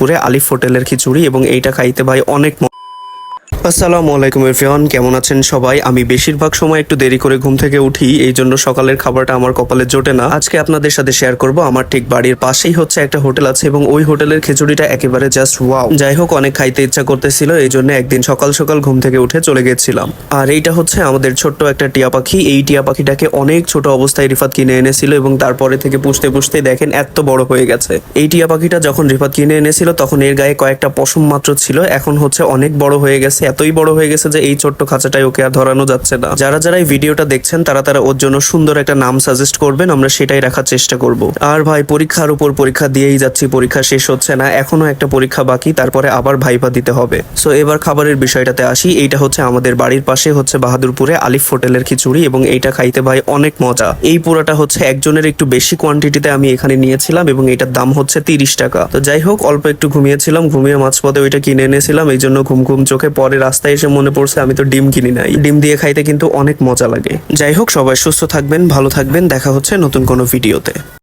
বাহাদুরপুরে আলিফ হোটেলের খিচুড়ি এবং এইটা খাইতে ভাই অনেক আসসালামু আলাইকুম এভরিওয়ান, কেমন আছেন সবাই? আমি বেশিরভাগ সময় একটু দেরি করে ঘুম থেকে উঠি, এই জন্য সকালের খাবারটা আমার কপালে জোটে না। আজকে আপনাদের সাথে শেয়ার করব আমার ঠিক বাড়ির পাশেই হচ্ছে একটা হোটেল আছে এবং ওই হোটেলের খিচুড়িটা একেবারে জাস্ট ওয়াও। যাই হোক, অনেক খাইতে ইচ্ছা করতেছিল, এই জন্য একদিন সকাল সকাল ঘুম থেকে উঠে চলে গেছিলাম। আর এইটা হচ্ছে আমাদের ছোট্ট একটা টিয়া পাখি। এই টিয়া পাখিটাকে অনেক ছোট অবস্থায় রিফাত কিনে এনেছিল এবং তারপরে থেকে পুষতে পুষতে দেখেন এত বড় হয়ে গেছে। এই টিয়া পাখিটা যখন রিফাত কিনে এনেছিল তখন এর গায়ে কয়েকটা পশম মাত্র ছিল, এখন হচ্ছে অনেক বড় হয়ে গেছে, এতই বড় হয়ে গেছে যে এই ছোট্ট খাঁচাটাই ওকে আর ধরানো যাচ্ছে না। যারা যারা এই ভিডিওটা দেখছেন তারা ওর জন্য সুন্দর একটা নাম সাজেস্ট করবেন, আমরা সেটাই রাখার চেষ্টা করব। আর ভাই, পরীক্ষার উপর পরীক্ষা দিয়েই যাচ্ছি, পরীক্ষা শেষ হচ্ছে না, এখনো একটা পরীক্ষা বাকি, তারপরে আবার ভাইভা দিতে হবে। সো এবার খাবারের বিষয়টাতে আসি। এইটা হচ্ছে আমাদের বাড়ির পাশে হচ্ছে বাহাদুরপুরে আলিফ হোটেলের খিচুড়ি এবং এইটা খাইতে ভাই অনেক মজা। এই পুরোটা হচ্ছে একজনের একটু বেশি কোয়ান্টিটিতে আমি এখানে নিয়েছিলাম এবং এটার দাম হচ্ছে 30 টাকা। তো যাই হোক, অল্প একটু ঘুমিয়েছিলাম, ঘুমিয়ে মাঝপথে ওইটা কিনে এনেছিলাম, এই জন্য ঘুম ঘুম চোখে পরে রাস্তায় এসে মনে পড়ছে আমি তো ডিম কিনি নাই। ডিম দিয়ে খাইতে কিন্তু অনেক মজা লাগে। যাই হোক, সবাই সুস্থ থাকবেন, ভালো থাকবেন, দেখা হচ্ছে নতুন কোনো ভিডিওতে।